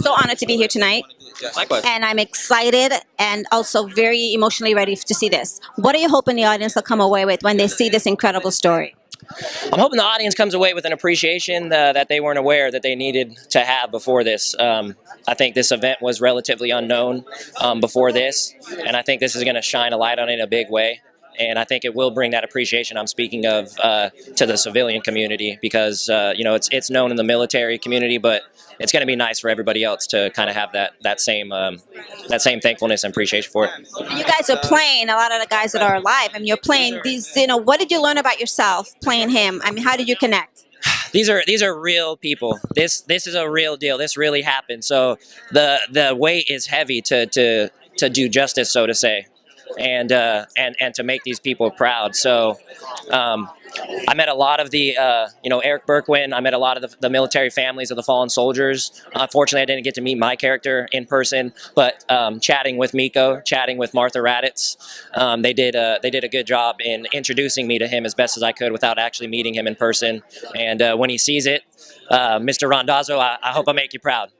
So honored to be here tonight. Likewise. And I'm excited and also very emotionally ready to see this. What are you hoping the audience will come away with when they see this incredible story? I'm hoping the audience comes away with an appreciation that they weren't aware that they needed to have before this. I think this event was relatively unknown before this, and I think this is going to shine a light on it in a big way. And I think it will bring that appreciation I'm speaking of to the civilian community, because it's known in the military community, but it's going to be nice for everybody else to kind of have that same thankfulness and appreciation for it. You guys are playing a lot of the guys that are alive. I mean, you're playing these. What did you learn about yourself playing him? I mean, how did you connect? These are real people. This is a real deal. This really happened. So the weight is heavy to do justice, so to say, and to make these people proud. So I met a lot of the Eric Berkwin. I met a lot of the military families of the fallen soldiers. Unfortunately, I didn't get to meet my character in person, but chatting with Miko, chatting with Martha Raditz, they did a good job in introducing me to him as best as I could without actually meeting him in person. And when he sees it, Mr. Randazzo, I hope I make you proud.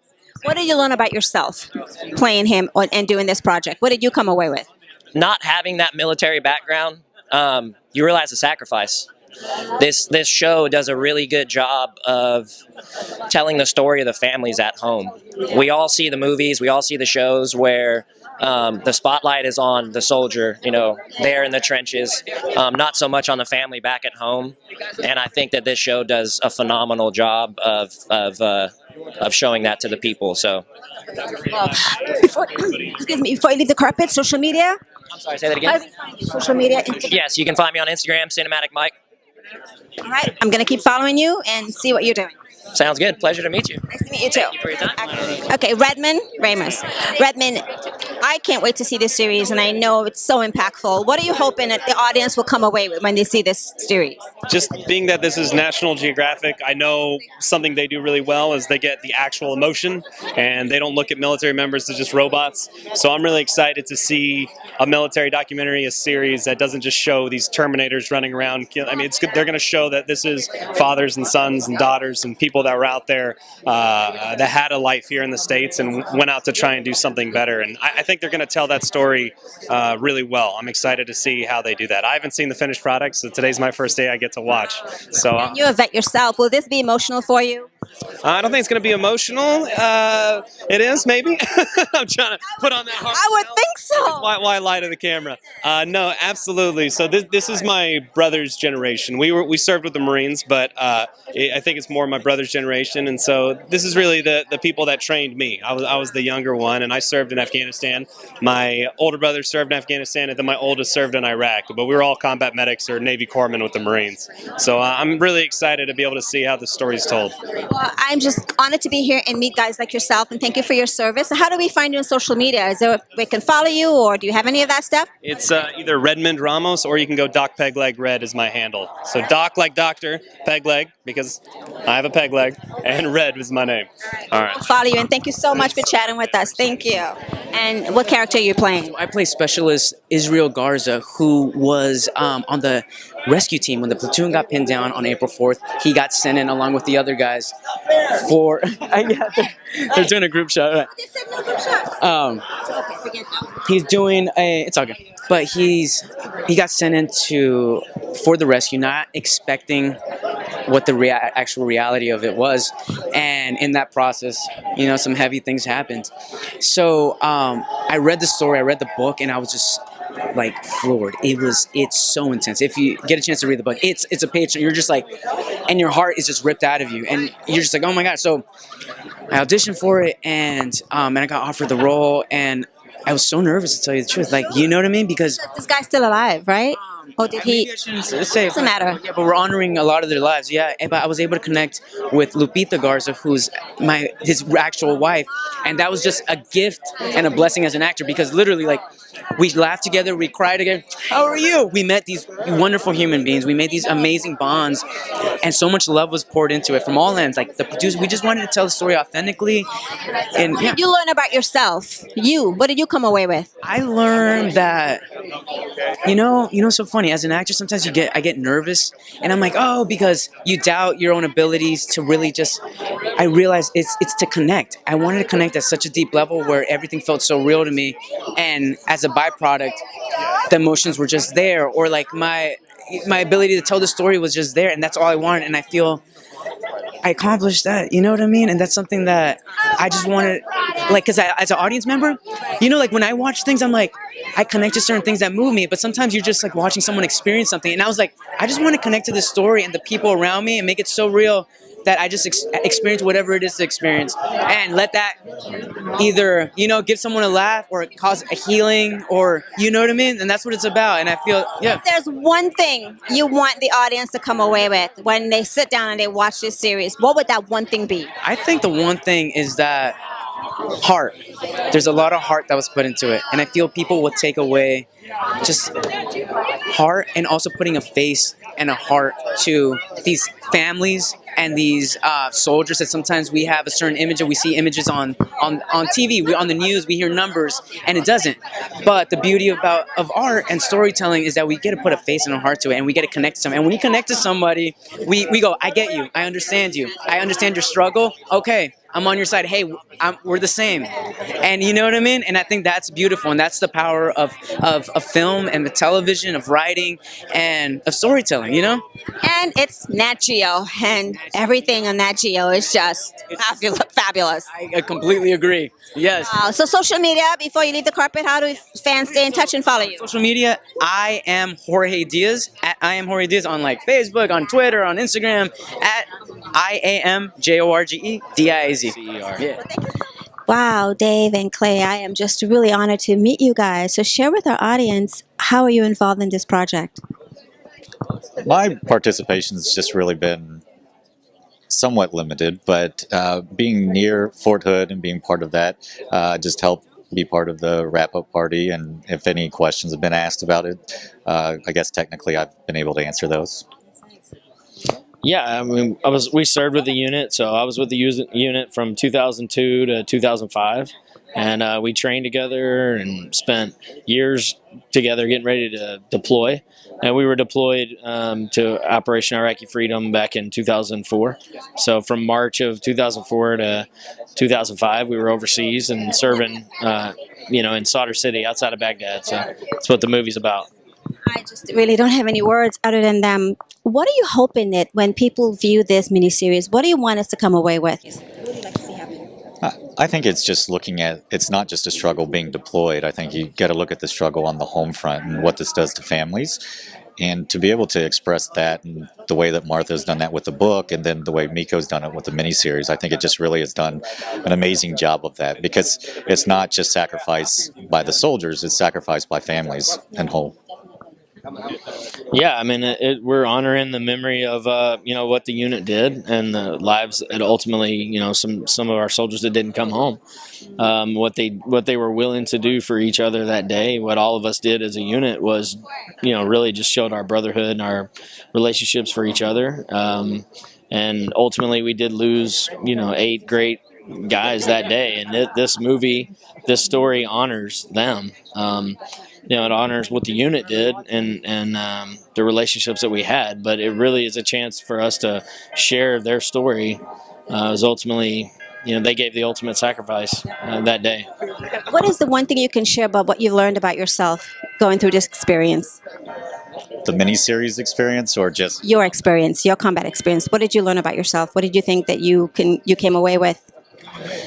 What did you learn about yourself playing him and doing this project? What did you come away with? Not having that military background, you realize the sacrifice. This show does a really good job of telling the story of the families at home. We all see the movies, we all see the shows where the spotlight is on the soldier, there in the trenches, not so much on the family back at home. And I think that this show does a phenomenal job of showing that to the people. So, well, before you leave the carpet, social media. I'm sorry, say that again. Social media. Instagram. Yes, you can find me on Instagram, Cinematic Mike. All right, I'm going to keep following you and see what you're doing. Sounds good. Pleasure to meet you. Nice to meet you too. Thank you for your time. Okay, Redmond Ramos. Redmond, I can't wait to see this series, and I know it's so impactful. What are you hoping that the audience will come away with when they see this series? Just being that this is National Geographic, I know something they do really well is they get the actual emotion, and they don't look at military members as just robots. So I'm really excited to see a military documentary, a series that doesn't just show these Terminators running around. I mean, they're going to show that this is fathers and sons and daughters and people that were out there that had a life here in the States and went out to try and do something better. And I think they're going to tell that story really well. I'm excited to see how they do that. I haven't seen the finished product, so today's my first day I get to watch. So you're a vet yourself. Will this be emotional for you? I don't think it's going to be emotional. It is, maybe. I'm trying to put on that hard. I would think so. Why lie to the camera? No, absolutely. So this is my brother's generation. We served with the Marines, but I think it's more my brother's generation. And so this is really the people that trained me. I was the younger one, and I served in Afghanistan. My older brother served in Afghanistan, and then my oldest served in Iraq. But we were all combat medics or Navy corpsmen with the Marines. So I'm really excited to be able to see how the story is told. Well, I'm just honored to be here and meet guys like yourself, and thank you for your service. How do we find you on social media? Is there a we can follow you, or do you have any of that stuff? It's either Redmond Ramos, or you can go Doc Peg Leg Red is my handle. So Doc like doctor, Peg Leg, because I have a peg leg, and Red is my name. All right. I'll follow you, and thank you so much for chatting with us. Thank you. And what character are you playing? I play Specialist Israel Garza, who was on the rescue team when the platoon got pinned down on April 4th. He got sent in along with the other guys for they're doing a group shot. He's doing it's all good, but he got sent in for the rescue, not expecting what the actual reality of it was, and in that process, some heavy things happened. So I read the story, I read the book, and I was just like floored. It's so intense. If you get a chance to read the book, it's a page, and you're just like, and your heart is just ripped out of you, and you're just like, oh my god. So I auditioned for it, and I got offered the role, and I was so nervous, to tell you the truth. Like, you know what I mean? Because this guy's still alive, right? Or did he? Maybe I shouldn't say. Doesn't matter. Yeah, but we're honoring a lot of their lives. Yeah, but I was able to connect with Lupita Garza, who's his actual wife, and that was just a gift and a blessing as an actor, because literally, like, we laughed together, we cried together. How are you? We met these wonderful human beings. We made these amazing bonds, and so much love was poured into it from all ends. Like the producer, we just wanted to tell the story authentically. And what did you learn about yourself? What did you come away with? I learned that, so funny. As an actor, sometimes I get nervous, and I'm like, oh, because you doubt your own abilities to really just. I realized it's to connect. I wanted to connect at such a deep level where everything felt so real to me, and as a byproduct, the emotions were just there, or like my ability to tell the story was just there, and that's all I wanted. And I feel I accomplished that. You know what I mean? And that's something that I just wanted, like, because as an audience member, you know, like when I watch things, I'm like, I connect to certain things that move me. But sometimes you're just like watching someone experience something, and I was like, I just want to connect to this story and the people around me and make it so real that I just experience whatever it is to experience, and let that either, you know, give someone a laugh or cause a healing, or, you know what I mean? And that's what it's about. And I feel, yeah. If there's one thing you want the audience to come away with when they sit down and they watch this series, what would that one thing be? I think the one thing is that heart. There's a lot of heart that was put into it. And I feel people will take away just heart, and also putting a face and a heart to these families and these soldiers that sometimes we have a certain image, and we see images on TV, on the news, we hear numbers, and it doesn't. But the beauty of art and storytelling is that we get to put a face and a heart to it, and we get to connect to them. And when you connect to somebody, we go, I get you, I understand you, I understand your struggle. Okay, I'm on your side. Hey, we're the same. And you know what I mean? And I think that's beautiful. And that's the power of film and the television, of writing and of storytelling, you know? And it's Nat Geo, and everything on Nat Geo is just fabulous. I completely agree. Yes. So social media, before you leave the carpet, how do fans stay in touch and follow you? Social media, I am Jorge Diaz. At I am Jorge Diaz on like Facebook, on Twitter, on Instagram, at IAMJORGEDIAZ. Yeah. Wow, Dave and Clay, I am just really honored to meet you guys. So share with our audience, how are you involved in this project? My participation has just really been somewhat limited, but being near Fort Hood and being part of that just helped be part of the wrap-up party. And if any questions have been asked about it, I guess technically I've been able to answer those. Yeah, I mean, we served with the unit, so I was with the unit from 2002 to 2005, and we trained together and spent years together getting ready to deploy. And we were deployed to Operation Iraqi Freedom back in 2004. So from March of 2004 to 2005, we were overseas and serving, in Sadr City outside of Baghdad. So that's what the movie's about. I just really don't have any words other than them. What are you hoping that when people view this miniseries, what do you want us to come away with? I think it's just looking at, it's not just a struggle being deployed. I think you got to look at the struggle on the home front and what this does to families. And to be able to express that, and the way that Martha's done that with the book, and then the way Miko's done it with the miniseries, I think it just really has done an amazing job of that, because it's not just sacrifice by the soldiers, it's sacrifice by families and whole. Yeah, I mean, we're honoring the memory of what the unit did, and the lives that ultimately, some of our soldiers that didn't come home, what they were willing to do for each other that day. What all of us did as a unit was, really just showed our brotherhood and our relationships for each other. And ultimately, we did lose 8 great guys that day, and this story honors them. It honors what the unit did and the relationships that we had, but it really is a chance for us to share their story. As ultimately, they gave the ultimate sacrifice that day. What is the one thing you can share about what you've learned about yourself going through this experience? The miniseries experience, or just Your experience, your combat experience. What did you learn about yourself? What did you think that you came away with?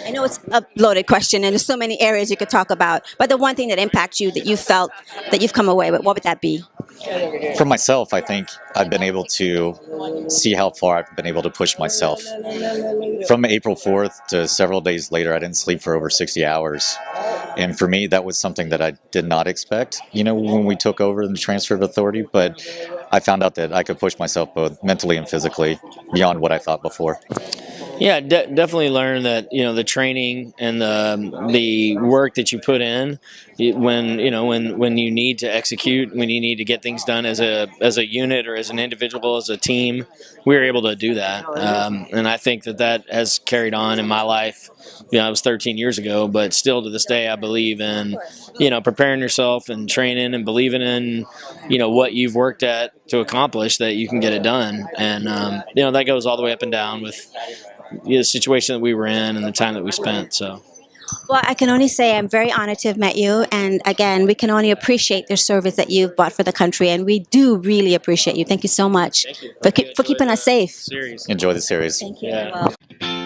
I know it's a loaded question, and there's so many areas you could talk about, but the one thing that impacts you, that you felt that you've come away with, what would that be? For myself, I think I've been able to see how far I've been able to push myself. From April 4th to several days later, I didn't sleep for over 60 hours. And for me, that was something that I did not expect, when we took over the transfer of authority. But I found out that I could push myself both mentally and physically beyond what I thought before. Yeah, definitely learn that the training and the work that you put in when you need to execute, when you need to get things done as a unit or as an individual, as a team, we were able to do that. And I think that has carried on in my life. It was 13 years ago, but still to this day, I believe in, preparing yourself and training and believing in, what you've worked at to accomplish, that you can get it done. And, that goes all the way up and down with the situation that we were in and the time that we spent. So. Well, I can only say I'm very honored to have met you. And again, we can only appreciate the service that you've brought for the country. And we do really appreciate you. Thank you so much for keeping us safe. Enjoy the series. Thank you. Yeah. Well.